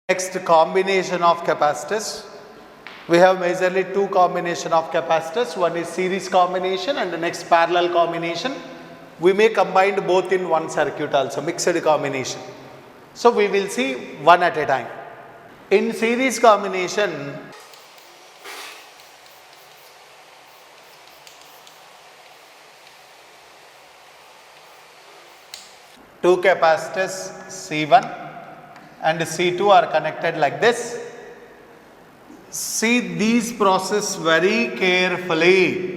Next, combination of capacitors. We have majorly two combination of capacitors. One is series combination and the next parallel combination. We may combine both in one circuit also, mixed combination. So we will see one at a time. In series combination, two capacitors C1 and C2 are connected like this. See these process very carefully.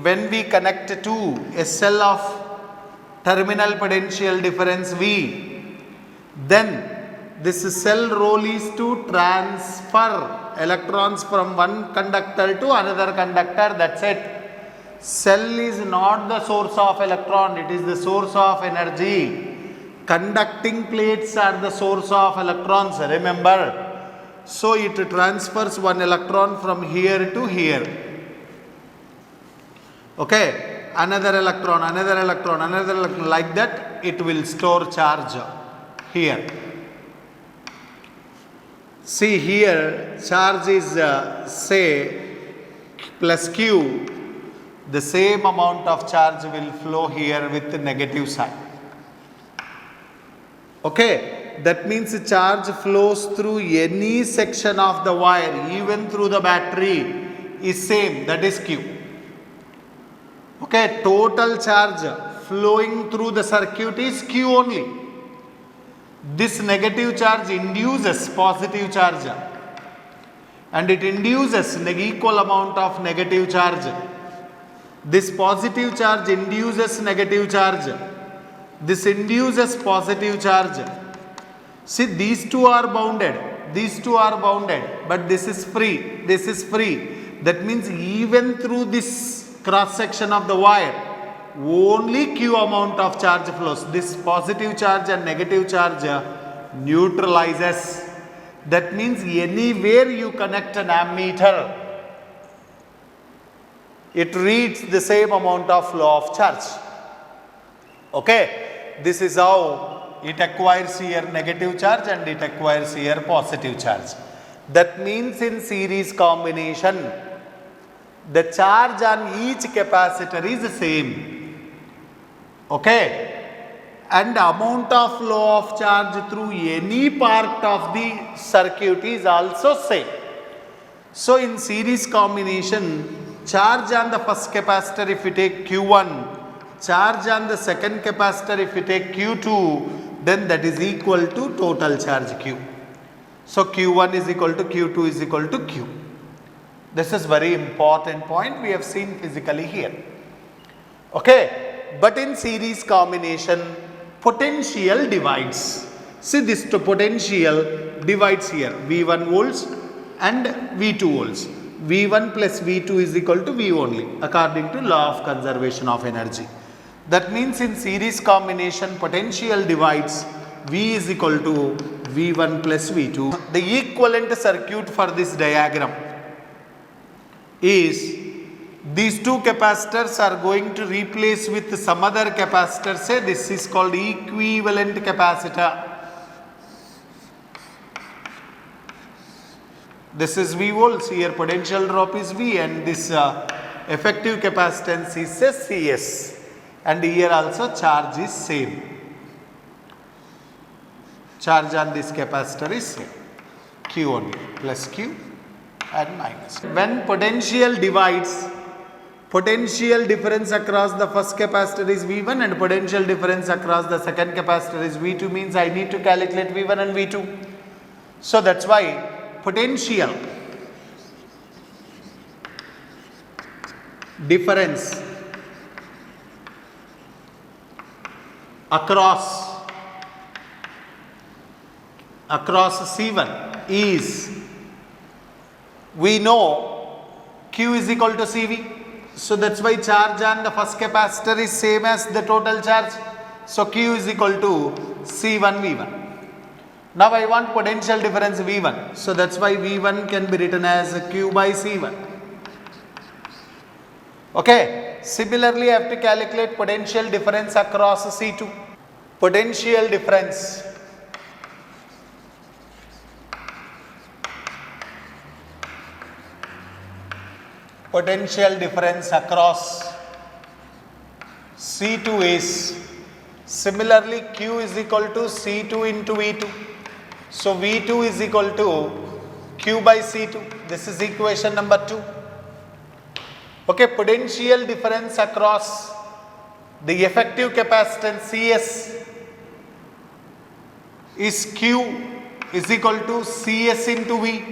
When we connect to a cell of terminal potential difference V, then this cell role is to transfer electrons from one conductor to another conductor. That's it. Cell is not the source of electron, it is the source of energy. Conducting plates are the source of electrons, remember. So it transfers one electron from here to here. Okay, another electron, like that it will store charge here. See here, charge is say plus Q. The same amount of charge will flow here with the negative sign. Okay, that means charge flows through any section of the wire, even through the battery is same, that is Q. Okay, total charge flowing through the circuit is Q only. This negative charge induces positive charge and it induces equal amount of negative charge. This positive charge induces negative charge. This induces positive charge. See, these two are bounded, but this is free, this is free. That means even through this cross section of the wire, only Q amount of charge flows. This positive charge and negative charge neutralizes. That means anywhere you connect an ammeter, it reads the same amount of flow of charge. Okay, this is how it acquires here negative charge and it acquires here positive charge. That means in series combination, the charge on each capacitor is the same. Okay, and amount of flow of charge through any part of the circuit is also same. So in series combination, charge on the first capacitor if we take Q1, charge on the second capacitor if we take Q2, then that is equal to total charge Q. So Q1 is equal to Q2 is equal to Q. This is very important point we have seen physically here. Okay, but in series combination, potential divides. See, this potential divides here V1 volts and V2 volts. V1 plus V2 is equal to V only according to law of conservation of energy. That means in series combination, potential divides. V is equal to V1 plus V2. The equivalent circuit for this diagram is these two capacitors are going to replace with some other capacitor. Say this is called equivalent capacitor. This is V volts, here potential drop is V and this effective capacitance is CS. And here also charge is same. Charge on this capacitor is same. Q only, plus Q and minus. When potential divides, potential difference across the first capacitor is V1 and potential difference across the second capacitor is V2, means I need to calculate V1 and V2. So that's why potential difference across C1 is, we know Q is equal to CV. So that's why charge on the first capacitor is same as the total charge. So Q is equal to C1 V1. Now I want potential difference V1. So that's why V1 can be written as Q by C1. Okay. Similarly, I have to calculate potential difference across C2. Potential difference potential difference across C2 is, similarly Q is equal to C2 into V2. So V2 is equal to Q by C2. This is equation number 2. Okay, potential difference across the effective capacitance CS is Q is equal to CS into V.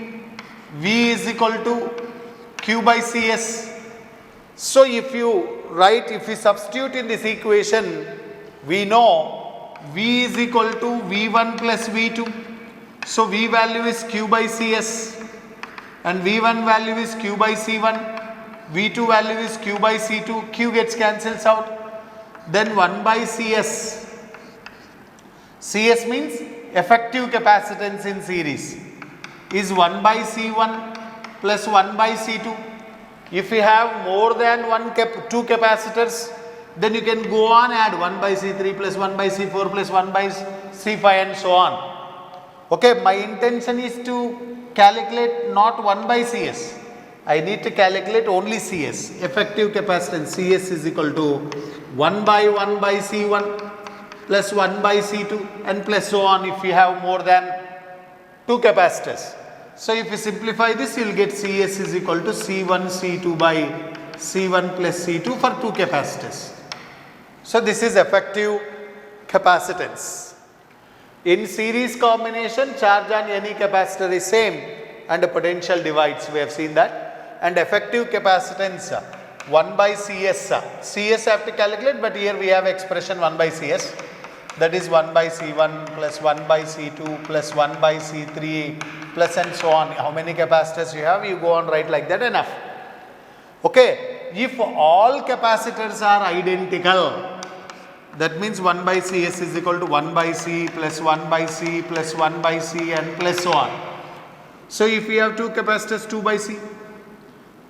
V is equal to Q by CS. So if you substitute in this equation, we know V is equal to V1 plus V2. So V value is Q by CS and V1 value is Q by C1. V2 value is Q by C2. Q gets cancels out. Then 1 by CS. CS means effective capacitance in series is 1 by C1 plus 1 by C2. If you have more than two capacitors, then you can go on add 1 by C3 plus 1 by C4 plus 1 by C5 and so on. Okay, my intention is to calculate not 1 by CS. I need to calculate only CS. Effective capacitance CS is equal to 1 by C1 plus 1 by C2 and plus so on if you have more than two capacitors. So if you simplify this, you will get CS is equal to C1 C2 by C1 plus C2 for two capacitors. So this is effective capacitance. In series combination, charge on any capacitor is same and the potential divides. We have seen that. And effective capacitance 1 by CS. CS have to calculate, but here we have expression 1 by CS. That is 1 by C1 plus 1 by C2 plus 1 by C3 plus and so on. How many capacitors you have, you go on write like that, enough. Okay, if all capacitors are identical, that means 1 by CS is equal to 1 by C plus 1 by C plus 1 by C and plus so on. So if we have two capacitors, 2 by C,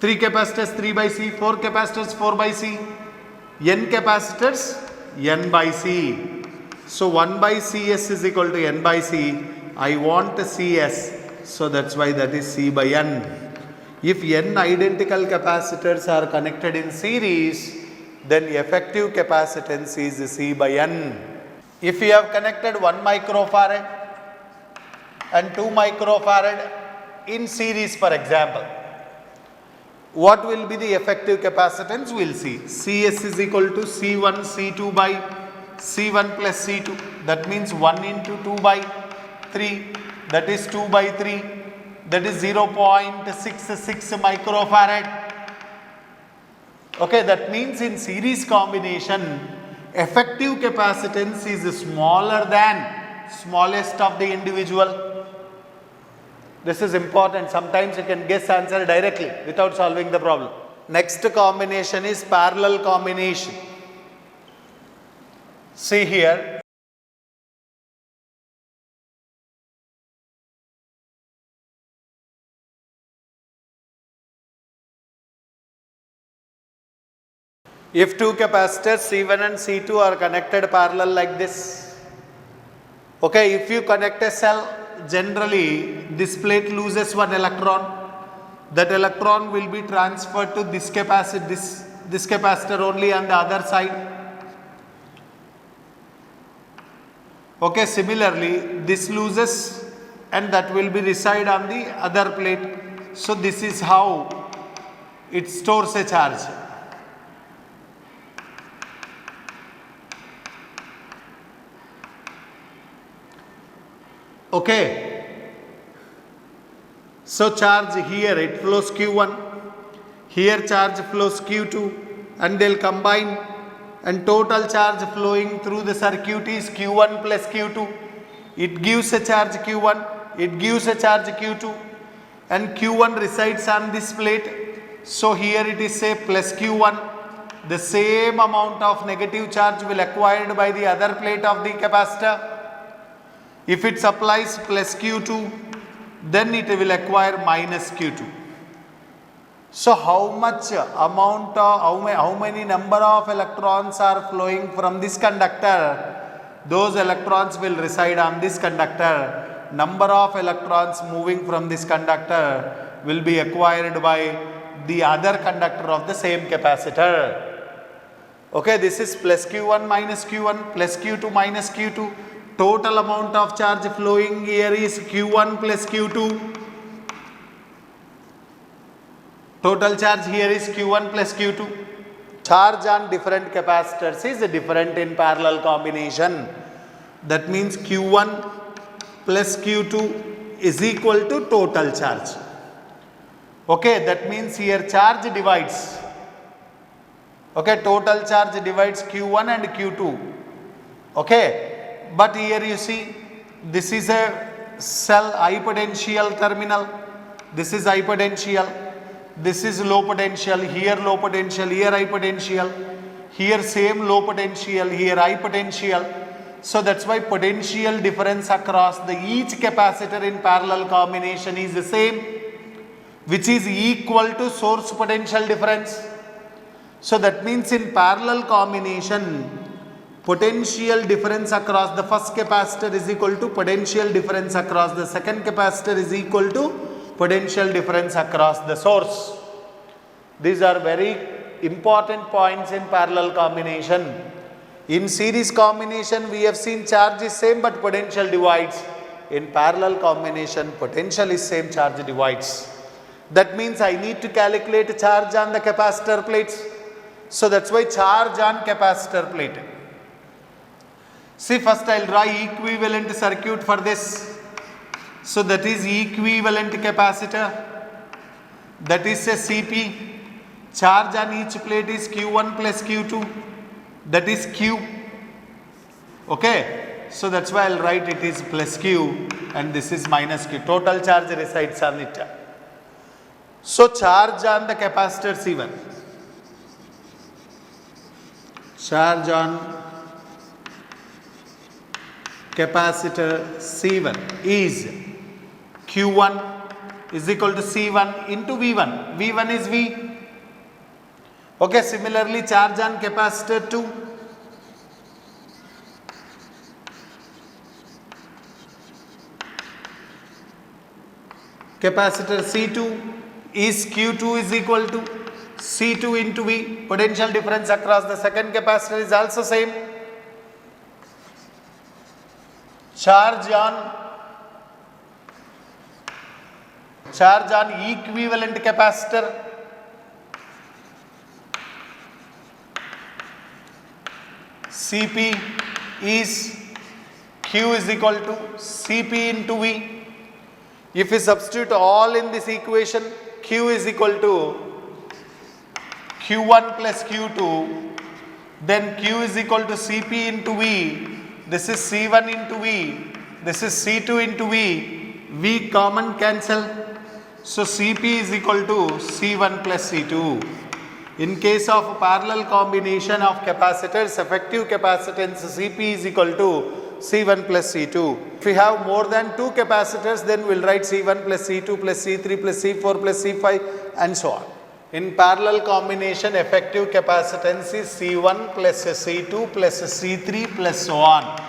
3 capacitors, 3 by C, 4 capacitors, 4 by C, n capacitors, n by C. So 1 by CS is equal to n by C. I want CS, so that's why that is C by n. If n identical capacitors are connected in series, then effective capacitance is C by n. If you have connected 1 microfarad and 2 microfarad in series, for example, what will be the effective capacitance? We will see. CS is equal to C1 C2 by C1 plus C2. That means 1 into 2 by 3. That is 2 by 3. That is 0.66 microfarad. Okay, that means in series combination, effective capacitance is smaller than smallest of the individual. This is important. Sometimes you can guess answer directly without solving the problem. Next combination is parallel combination. See here. If two capacitors C1 and C2 are connected parallel like this, okay, if you connect a cell, generally this plate loses one electron. That electron will be transferred to this capacitor only on the other side. Okay, similarly this loses and that will be reside on the other plate. So this is how it stores a charge. Okay, so charge here it flows Q1, here charge flows Q2 and they will combine and total charge flowing through the circuit is Q1 plus Q2. It gives a charge Q1, it gives a charge Q2 and Q1 resides on this plate. So here it is say plus Q1, the same amount of negative charge will acquired by the other plate of the capacitor. If it supplies plus Q2, then it will acquire minus Q2. So how much amount of, how many number of electrons are flowing from this conductor? Those electrons will reside on this conductor. Number of electrons moving from this conductor will be acquired by the other conductor of the same capacitor. Okay, this is plus Q1 minus Q1 plus Q2 minus Q2. Total amount of charge flowing here is Q1 plus Q2. Total charge here is Q1 plus Q2. Charge on different capacitors is different in parallel combination. That means Q1 plus Q2 is equal to total charge. Okay, that means here charge divides. Okay, total charge divides Q1 and Q2. Okay, but here you see this is a cell high potential terminal. This is high potential. This is low potential. Here low potential. Here high potential. Here same low potential. Here high potential. So that's why potential difference across each capacitor in parallel combination is the same, which is equal to source potential difference. So that means in parallel combination, potential difference across the first capacitor is equal to potential difference across the second capacitor is equal to potential difference across the source. These are very important points in parallel combination. In series combination, we have seen charge is same but potential divides. In parallel combination, potential is same, charge divides. That means I need to calculate charge on the capacitor plates. So that's why charge on capacitor plate. See, first I'll draw equivalent circuit for this. So that is equivalent capacitor. That is a CP. Charge on each plate is Q1 plus Q2. That is Q. Okay. So that's why I'll write it is plus Q and this is minus Q. Total charge resides on it. So charge on the capacitor C1. Charge on capacitor C1 is Q1 is equal to C1 into V1. V1 is V. Okay, similarly charge on capacitor 2. Capacitor C2 is Q2 is equal to C2 into V. Potential difference across the second capacitor is also same. Charge on equivalent capacitor CP is Q is equal to CP into V. If we substitute all in this equation, Q is equal to Q1 plus Q2, then Q is equal to CP into V. This is C1 into V. This is C2 into V. V common cancel. So CP is equal to C1 plus C2. In case of parallel combination of capacitors, effective capacitance CP is equal to C1 plus C2. If we have more than two capacitors, then we'll write C1 plus C2 plus C3 plus C4 plus C5 and so on. In parallel combination, effective capacitance is C1 plus C2 plus C3 plus so on.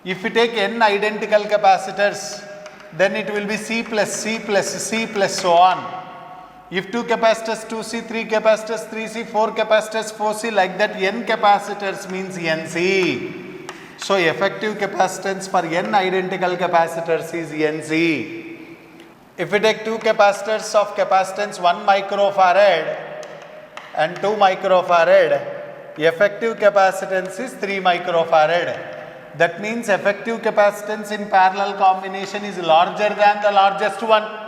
If we take n identical capacitors, then it will be C plus C plus C plus so on. If 2 capacitors 2C, 3 capacitors 3C, 4 capacitors 4C, like that n capacitors means NC. So effective capacitance for n identical capacitors is NC. If we take 2 capacitors of capacitance 1 microfarad and 2 microfarad, effective capacitance is 3 microfarad. That means effective capacitance in parallel combination is larger than the largest one.